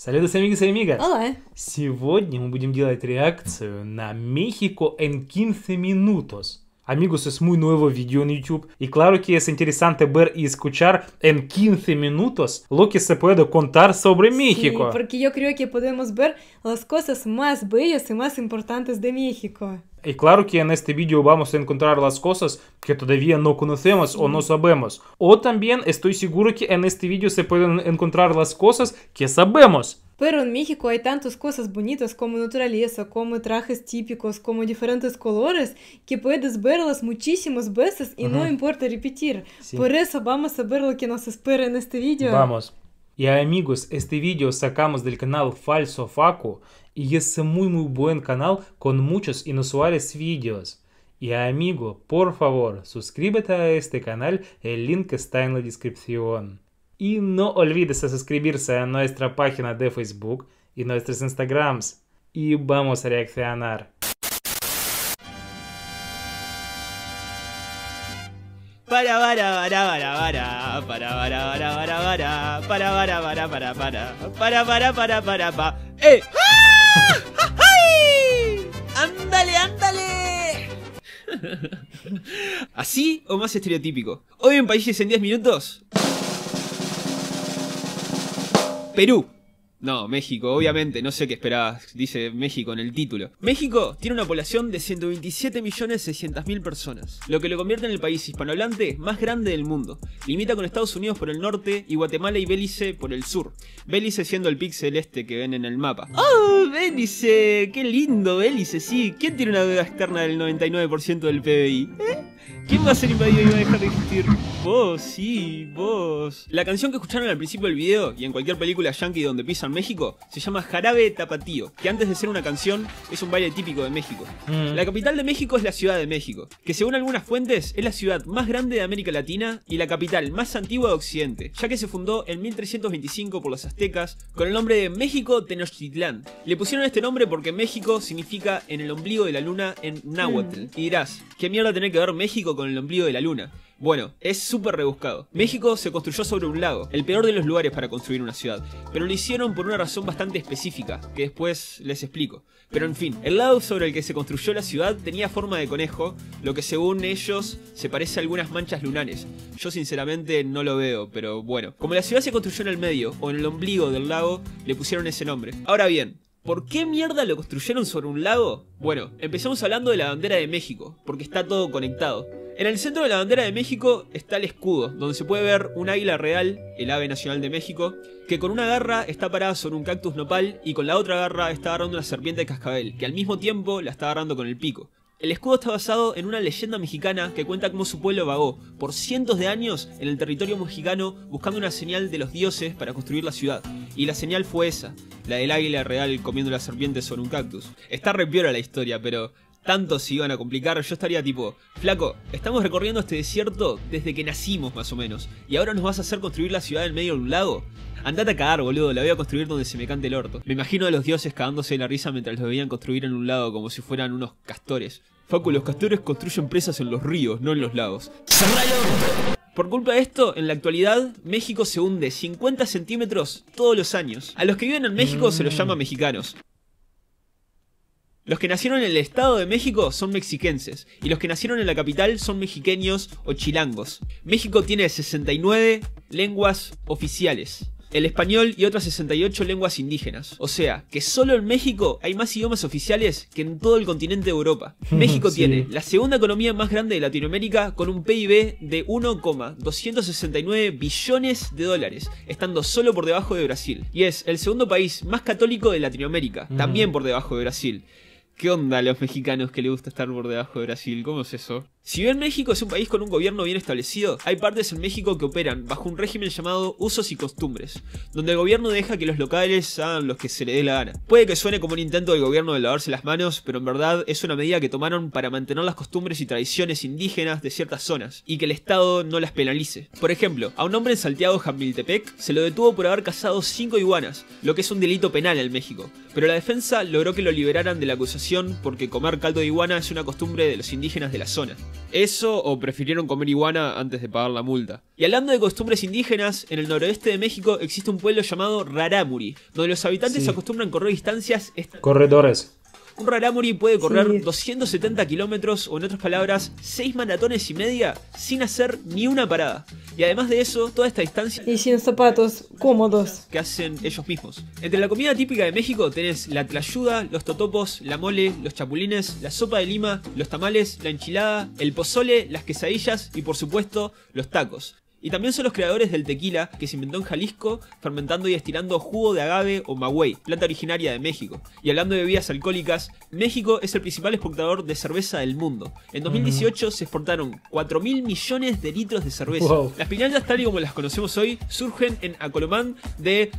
Saludos, amigos y amigas. Hola. Сегодня мы будем делать реакцию на México en 15 minutos. Amigos, es muy nuevo video en YouTube y claro que es interesante ver y escuchar en 15 minutos lo que se puede contar sobre México. Sí, porque yo creo que podemos ver las cosas más bellas y más importantes de México. Y claro que en este video vamos a encontrar las cosas que todavía no conocemos o no sabemos. O también estoy seguro que en este video se pueden encontrar las cosas que sabemos. Pero en México hay tantas cosas bonitas como naturaleza, como trajes típicos, como diferentes colores, que puedes verlas muchísimas veces y no importa repetir. Sí. Por eso vamos a ver lo que nos espera en este video. Vamos. Y amigos, este video sacamos del canal Falso Facu y es muy buen canal con muchos inusuales videos. Y amigo, por favor, suscríbete a este canal, el link está en la descripción. Y no olvides suscribirse a nuestra página de Facebook y nuestros Instagrams. Y vamos a reaccionar. ¡Eh! ¡Ay! ¡Ándale, ándale! ¿Así o más estereotípico? Hoy en Países en 10 minutos. Perú. No, México, obviamente, no sé qué esperabas, dice México en el título. México tiene una población de 127.600.000 personas, lo que lo convierte en el país hispanohablante más grande del mundo. Limita con Estados Unidos por el norte y Guatemala y Belice por el sur. Belice siendo el píxel este que ven en el mapa. ¡Oh, Belice! ¡Qué lindo Belice, sí! ¿Quién tiene una deuda externa del 99% del PBI? ¿Quién va a ser invadido y va a dejar de existir? Vos, sí, vos. La canción que escucharon al principio del video y en cualquier película yankee donde pisan México se llama Jarabe Tapatío, que antes de ser una canción es un baile típico de México. La capital de México es la Ciudad de México, que según algunas fuentes es la ciudad más grande de América Latina y la capital más antigua de Occidente, ya que se fundó en 1325 por los aztecas con el nombre de México Tenochtitlán. Le pusieron este nombre porque México significa en el ombligo de la luna en náhuatl. Y dirás, ¿qué mierda tiene que ver México con el ombligo de la luna? Bueno, es súper rebuscado. México se construyó sobre un lago, el peor de los lugares para construir una ciudad, pero lo hicieron por una razón bastante específica, que después les explico. Pero en fin, el lago sobre el que se construyó la ciudad tenía forma de conejo, lo que según ellos se parece a algunas manchas lunares. Yo sinceramente no lo veo, pero bueno. Como la ciudad se construyó en el medio, o en el ombligo del lago, le pusieron ese nombre. Ahora bien, ¿por qué mierda lo construyeron sobre un lago? Bueno, empezamos hablando de la bandera de México, porque está todo conectado. En el centro de la bandera de México está el escudo, donde se puede ver un águila real, el ave nacional de México, que con una garra está parada sobre un cactus nopal y con la otra garra está agarrando una serpiente de cascabel, que al mismo tiempo la está agarrando con el pico. El escudo está basado en una leyenda mexicana que cuenta cómo su pueblo vagó por cientos de años en el territorio mexicano buscando una señal de los dioses para construir la ciudad. Y la señal fue esa, la del águila real comiendo la serpiente sobre un cactus. Está re piola la historia, pero tanto se iban a complicar, yo estaría tipo, flaco, estamos recorriendo este desierto desde que nacimos más o menos, y ahora nos vas a hacer construir la ciudad en medio de un lago. Andate a cagar, boludo, la voy a construir donde se me cante el orto. Me imagino a los dioses cagándose de la risa mientras los veían construir en un lago como si fueran unos castores. Facu, los castores construyen presas en los ríos, no en los lagos. Por culpa de esto, en la actualidad, México se hunde 50 centímetros todos los años. A los que viven en México se los llama mexicanos. Los que nacieron en el Estado de México son mexiquenses, y los que nacieron en la capital son mexiqueños o chilangos. México tiene 69 lenguas oficiales, el español y otras 68 lenguas indígenas. O sea, que solo en México hay más idiomas oficiales que en todo el continente de Europa. México tiene la segunda economía más grande de Latinoamérica con un PIB de 1,269 billones de dólares, estando solo por debajo de Brasil. Y es el segundo país más católico de Latinoamérica, también por debajo de Brasil. ¿Qué onda a los mexicanos que les gusta estar por debajo de Brasil? ¿Cómo es eso? Si bien México es un país con un gobierno bien establecido, hay partes en México que operan bajo un régimen llamado usos y costumbres, donde el gobierno deja que los locales hagan lo que se les dé la gana. Puede que suene como un intento del gobierno de lavarse las manos, pero en verdad es una medida que tomaron para mantener las costumbres y tradiciones indígenas de ciertas zonas, y que el Estado no las penalice. Por ejemplo, a un hombre en Santiago Jamiltepec se lo detuvo por haber cazado 5 iguanas, lo que es un delito penal en México, pero la defensa logró que lo liberaran de la acusación porque comer caldo de iguana es una costumbre de los indígenas de la zona. Eso o prefirieron comer iguana antes de pagar la multa. Y hablando de costumbres indígenas, en el noroeste de México existe un pueblo llamado Rarámuri, donde los habitantes Sí. acostumbran correr distancias. Corredores. Un Rarámuri puede correr Sí. 270 kilómetros o en otras palabras 6 maratones y media sin hacer ni una parada. Y además de eso, toda esta distancia Y sin zapatos cómodos. que hacen ellos mismos. Entre la comida típica de México tenés la tlayuda, los totopos, la mole, los chapulines, la sopa de lima, los tamales, la enchilada, el pozole, las quesadillas y por supuesto los tacos. Y también son los creadores del tequila, que se inventó en Jalisco, fermentando y destilando jugo de agave o maguey, planta originaria de México. Y hablando de bebidas alcohólicas, México es el principal exportador de cerveza del mundo. En 2018 se exportaron 4.000 millones de litros de cerveza. Wow. Las piñatas, tal y como las conocemos hoy, surgen en Acolomán de...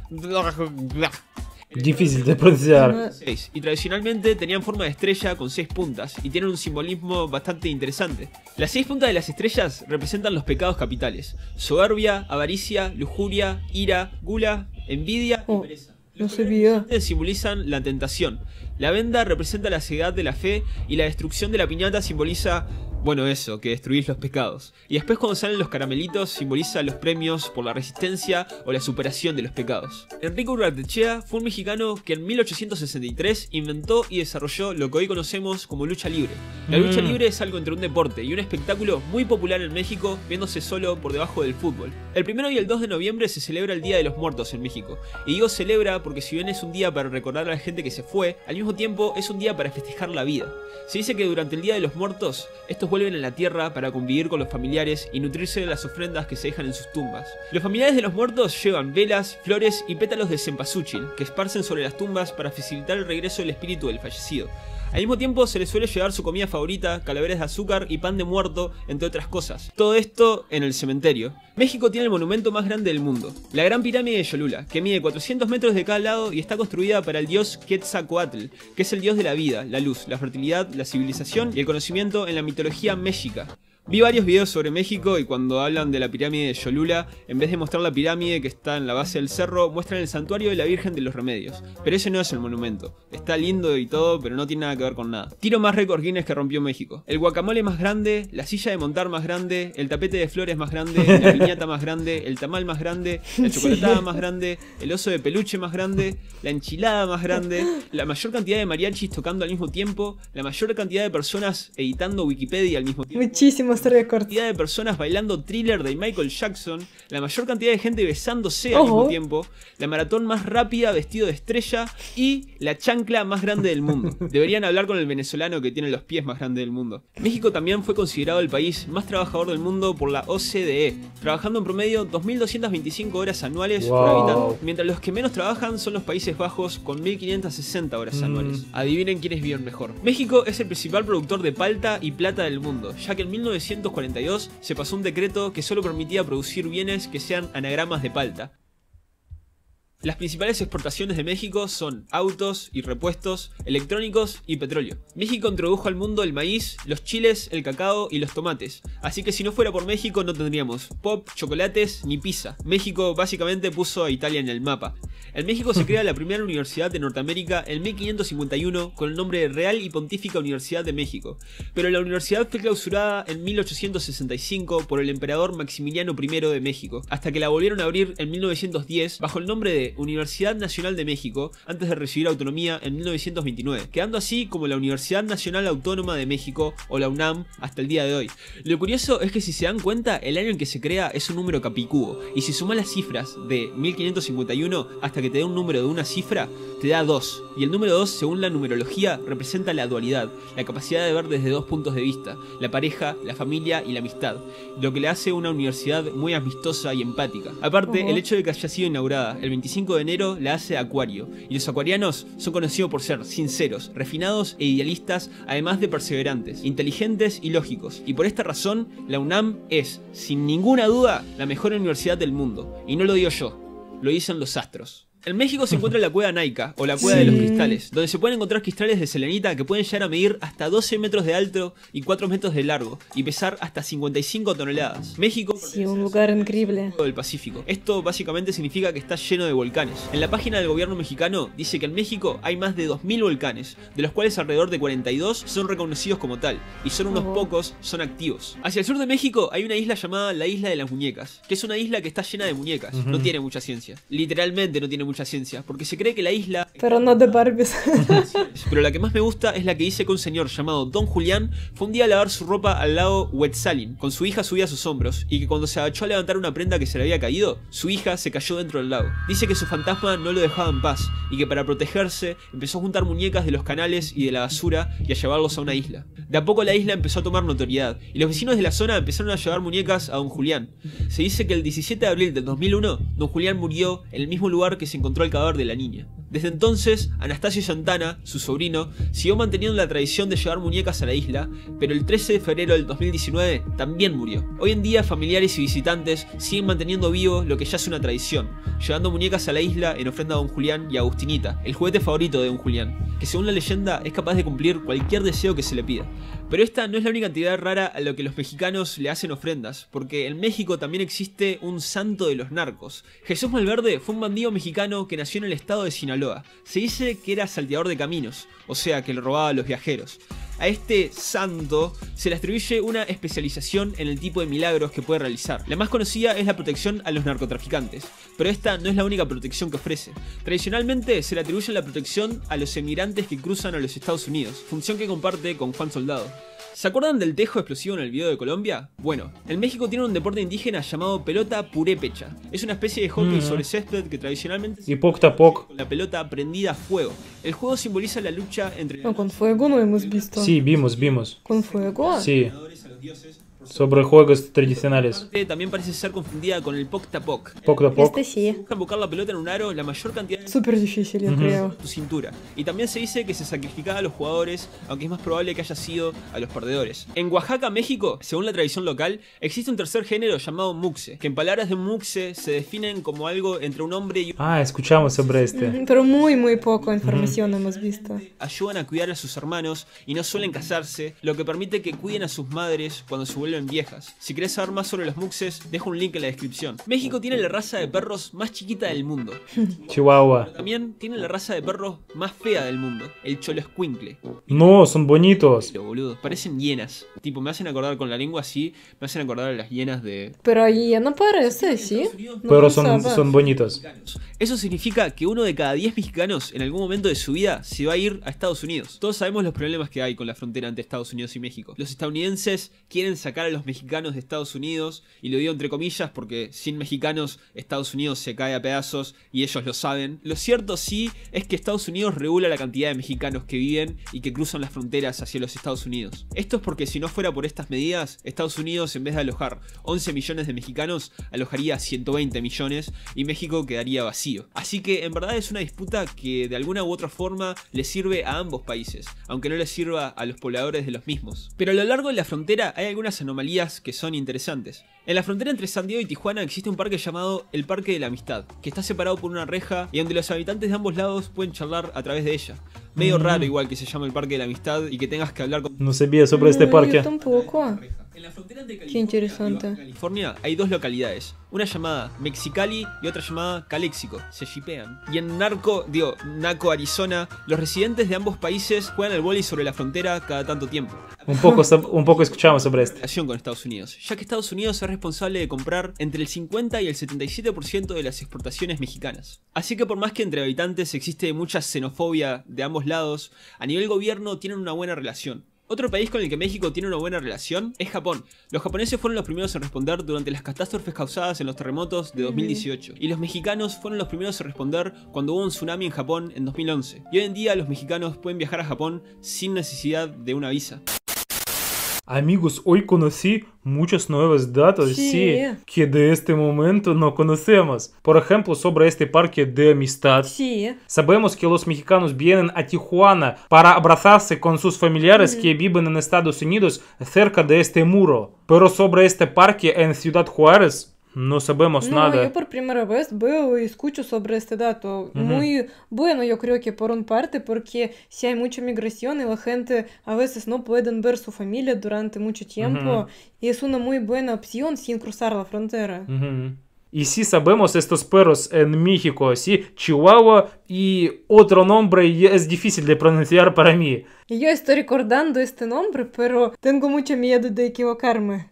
Difícil de pronunciar. 6, y tradicionalmente tenían forma de estrella con 6 puntas y tienen un simbolismo bastante interesante. Las 6 puntas de las estrellas representan los pecados capitales: soberbia, avaricia, lujuria, ira, gula, envidia y pereza. No sabía. Simbolizan la tentación. La venda representa la ceguedad de la fe y la destrucción de la piñata simboliza, bueno, eso, que destruís los pecados. Y después cuando salen los caramelitos simboliza los premios por la resistencia o la superación de los pecados. Enrique Urratechea fue un mexicano que en 1863 inventó y desarrolló lo que hoy conocemos como lucha libre. La lucha libre es algo entre un deporte y un espectáculo muy popular en México, viéndose solo por debajo del fútbol. El 1 y el 2 de noviembre se celebra el Día de los Muertos en México. Y digo celebra porque si bien es un día para recordar a la gente que se fue, al mismo tiempo es un día para festejar la vida. Se dice que durante el Día de los Muertos, estos vuelven a la tierra para convivir con los familiares y nutrirse de las ofrendas que se dejan en sus tumbas. Los familiares de los muertos llevan velas, flores y pétalos de cempasúchil que esparcen sobre las tumbas para facilitar el regreso del espíritu del fallecido. Al mismo tiempo se les suele llevar su comida favorita, calaveras de azúcar y pan de muerto, entre otras cosas. Todo esto en el cementerio. México tiene el monumento más grande del mundo, la Gran Pirámide de Cholula, que mide 400 metros de cada lado y está construida para el dios Quetzalcóatl, que es el dios de la vida, la luz, la fertilidad, la civilización y el conocimiento en la mitología mexica. Vi varios videos sobre México y cuando hablan de la pirámide de Cholula, en vez de mostrar la pirámide que está en la base del cerro, muestran el santuario de la Virgen de los Remedios. Pero ese no es el monumento. Está lindo y todo, pero no tiene nada que ver con nada. Tiro más récord Guinness que rompió México. El guacamole más grande, la silla de montar más grande, el tapete de flores más grande, la piñata más grande, el tamal más grande, la chocolatada más grande, el oso de peluche más grande, la enchilada más grande, la mayor cantidad de mariachis tocando al mismo tiempo, la mayor cantidad de personas editando Wikipedia al mismo tiempo. Muchísimos récords. Cantidad de personas bailando Thriller de Michael Jackson, la mayor cantidad de gente besándose al mismo tiempo, la maratón más rápida vestido de estrella y la chancla más grande del mundo. Deberían hablar con el venezolano que tiene los pies más grandes del mundo. México también fue considerado el país más trabajador del mundo por la OCDE, trabajando en promedio 2.225 horas anuales por habitante, mientras los que menos trabajan son los Países Bajos con 1.560 horas anuales. Adivinen quiénes viven mejor. México es el principal productor de palta y plata del mundo, ya que en 1942 se pasó un decreto que solo permitía producir bienes que sean anagramas de palta. Las principales exportaciones de México son autos y repuestos, electrónicos y petróleo. México introdujo al mundo el maíz, los chiles, el cacao y los tomates. Así que si no fuera por México no tendríamos pop, chocolates ni pizza. México básicamente puso a Italia en el mapa. En México se crea la primera universidad de Norteamérica en 1551 con el nombre de Real y Pontífica Universidad de México. Pero la universidad fue clausurada en 1865 por el emperador Maximiliano I de México, hasta que la volvieron a abrir en 1910 bajo el nombre de Universidad Nacional de México antes de recibir autonomía en 1929, quedando así como la Universidad Nacional Autónoma de México o la UNAM hasta el día de hoy. Lo curioso es que si se dan cuenta, el año en que se crea es un número capicúo, y si sumas las cifras de 1551 hasta que te dé un número de una cifra, te da 2, y el número 2 según la numerología representa la dualidad, la capacidad de ver desde dos puntos de vista, la pareja, la familia y la amistad, lo que le hace una universidad muy amistosa y empática. Aparte, el hecho de que haya sido inaugurada el 25 de enero la hace Acuario, y los acuarianos son conocidos por ser sinceros, refinados e idealistas, además de perseverantes, inteligentes y lógicos, y por esta razón la UNAM es, sin ninguna duda, la mejor universidad del mundo, y no lo digo yo, lo dicen los astros. En México se encuentra la cueva Naica, o la cueva de los cristales, donde se pueden encontrar cristales de selenita que pueden llegar a medir hasta 12 metros de alto y 4 metros de largo, y pesar hasta 55 toneladas. México Sí, un lugar increíble. del Pacífico. Esto básicamente significa que está lleno de volcanes. En la página del gobierno mexicano dice que en México hay más de 2000 volcanes, de los cuales alrededor de 42 son reconocidos como tal, y solo unos pocos son activos. Hacia el sur de México hay una isla llamada la Isla de las Muñecas, que es una isla que está llena de muñecas. No tiene mucha ciencia. Literalmente no tiene mucha ciencia, porque se cree que la isla... Pero no de Barbies. Pero la que más me gusta es la que dice que un señor llamado Don Julián fue un día a lavar su ropa al lago Huetzalin, con su hija subida a sus hombros, y que cuando se agachó a levantar una prenda que se le había caído, su hija se cayó dentro del lago. Dice que su fantasma no lo dejaba en paz, y que para protegerse empezó a juntar muñecas de los canales y de la basura y a llevarlos a una isla. De a poco la isla empezó a tomar notoriedad, y los vecinos de la zona empezaron a llevar muñecas a Don Julián. Se dice que el 17 de abril del 2001, Don Julián murió en el mismo lugar que se encontró el cadáver de la niña. Desde entonces, Anastasio Santana, su sobrino, siguió manteniendo la tradición de llevar muñecas a la isla, pero el 13 de febrero del 2019 también murió. Hoy en día, familiares y visitantes siguen manteniendo vivo lo que ya es una tradición, llevando muñecas a la isla en ofrenda a Don Julián y a Agustinita, el juguete favorito de Don Julián, que según la leyenda es capaz de cumplir cualquier deseo que se le pida. Pero esta no es la única actividad rara a lo que los mexicanos le hacen ofrendas, porque en México también existe un santo de los narcos. Jesús Malverde fue un bandido mexicano que nació en el estado de Sinaloa. Se dice que era salteador de caminos, o sea que le robaba a los viajeros. A este santo se le atribuye una especialización en el tipo de milagros que puede realizar. La más conocida es la protección a los narcotraficantes, pero esta no es la única protección que ofrece. Tradicionalmente se le atribuye la protección a los emigrantes que cruzan a los Estados Unidos, función que comparte con Juan Soldado. ¿Se acuerdan del tejo explosivo en el video de Colombia? Bueno, en México tiene un deporte indígena llamado pelota purépecha. Es una especie de hockey sobre césped que tradicionalmente Y poco a poco. con la pelota prendida a fuego. El juego simboliza la lucha entre No, con fuego no hemos visto. Sí, vimos. Con fuego. Sí, ganadores a los dioses. sobre juegos tradicionales. También parece ser confundida con el poc-tapoc. Poco a poco. Este sí. Buscan buscar la pelota en un aro la mayor cantidad de Súper difícil, yo creo. tu cintura. Y también se dice que se sacrificaba a los jugadores, aunque es más probable que haya sido a los perdedores. En Oaxaca, México, según la tradición local, existe un tercer género llamado muxe, que en palabras de un muxe se definen como algo entre un hombre y un Ah, escuchamos sobre este. Pero muy poco información hemos visto. ayudan a cuidar a sus hermanos y no suelen casarse, lo que permite que cuiden a sus madres cuando se vuelven viejas. Si querés saber más sobre los muxes, dejo un link en la descripción. México tiene la raza de perros más chiquita del mundo. Chihuahua. También tiene la raza de perros más fea del mundo, el choloscuincle. No, son bonitos. Boludo, parecen hienas. Tipo, me hacen acordar con la lengua así, me hacen acordar a las hienas de... Pero ahí no parece, ¿sí? No Pero son pensaba. bonitos. Eso significa que uno de cada 10 mexicanos en algún momento de su vida se va a ir a Estados Unidos. Todos sabemos los problemas que hay con la frontera entre Estados Unidos y México. Los estadounidenses quieren sacar a los mexicanos de Estados Unidos, y lo digo entre comillas porque sin mexicanos Estados Unidos se cae a pedazos y ellos lo saben. Lo cierto sí es que Estados Unidos regula la cantidad de mexicanos que viven y que cruzan las fronteras hacia los Estados Unidos. Esto es porque si no fuera por estas medidas, Estados Unidos en vez de alojar 11 millones de mexicanos, alojaría 120 millones y México quedaría vacío. Así que en verdad es una disputa que de alguna u otra forma le sirve a ambos países, aunque no les sirva a los pobladores de los mismos. Pero a lo largo de la frontera hay algunas anomalías que son interesantes. En la frontera entre San Diego y Tijuana existe un parque llamado el Parque de la Amistad, que está separado por una reja y donde los habitantes de ambos lados pueden charlar a través de ella. Medio raro igual que se llama el Parque de la Amistad y que tengas que hablar con... No sabía sobre este Yo parque. tampoco. En la frontera entre Qué interesante. California hay dos localidades, una llamada Mexicali y otra llamada Calexico, se shipean. Y en Naco, Arizona, los residentes de ambos países juegan al vóley sobre la frontera cada tanto tiempo. Un poco escuchamos sobre este. Relación con Estados Unidos, ya que Estados Unidos es responsable de comprar entre el 50 y el 77% de las exportaciones mexicanas. Así que por más que entre habitantes existe mucha xenofobia de ambos lados, a nivel gobierno tienen una buena relación. Otro país con el que México tiene una buena relación es Japón. Los japoneses fueron los primeros en responder durante las catástrofes causadas en los terremotos de 2018. Y los mexicanos fueron los primeros en responder cuando hubo un tsunami en Japón en 2011. Y hoy en día los mexicanos pueden viajar a Japón sin necesidad de una visa. Amigos, hoy conocí muchos nuevos datos, Sí. que de este momento no conocemos. Por ejemplo, sobre este parque de amistad. Sí. Sabemos que los mexicanos vienen a Tijuana para abrazarse con sus familiares que viven en Estados Unidos cerca de este muro. Pero sobre este parque en Ciudad Juárez, No sabemos No, nada. yo por primera vez veo y escucho sobre este dato. Muy bueno, yo creo que por una parte, porque si hay mucha migración y la gente a veces no pueden ver su familia durante mucho tiempo, y es una muy buena opción sin cruzar la frontera. Ujú. Y sí sabemos estos perros en México, sí, Chihuahua y otro nombre y es difícil de pronunciar para mí. Y yo estoy recordando este nombre, pero tengo mucho miedo de equivocarme.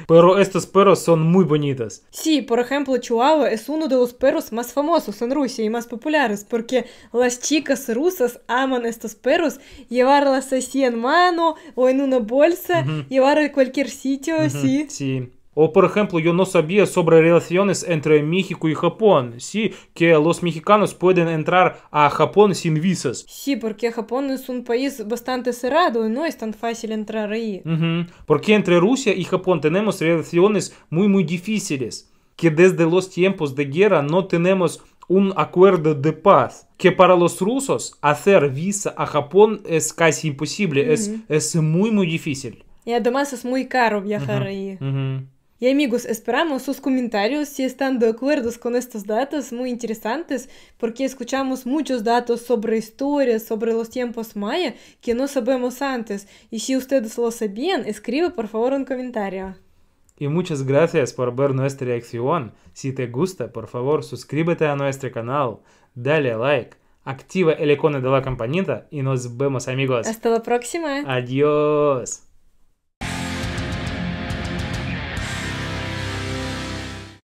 Pero estos perros son muy bonitos. Sí, por ejemplo, Chihuahua es uno de los perros más famosos en Rusia y más populares, porque las chicas rusas aman estos perros, llevarlas así en mano o en una bolsa, llevar a cualquier sitio así. Sí. O por ejemplo, yo no sabía sobre relaciones entre México y Japón. Sí, que los mexicanos pueden entrar a Japón sin visas. Sí, porque Japón es un país bastante cerrado y no es tan fácil entrar ahí. Porque entre Rusia y Japón tenemos relaciones muy difíciles. Que desde los tiempos de guerra no tenemos un acuerdo de paz. Que para los rusos hacer visa a Japón es casi imposible. Es muy difícil. Y además es muy caro viajar ahí. Y amigos, esperamos sus comentarios si están de acuerdo con estos datos muy interesantes, porque escuchamos muchos datos sobre historias, sobre los tiempos maya que no sabemos antes. Y si ustedes lo sabían, escribe por favor un comentario. Y muchas gracias por ver nuestra reacción. Si te gusta, por favor, suscríbete a nuestro canal, dale like, activa el icono de la campanita y nos vemos, amigos. Hasta la próxima. Adiós.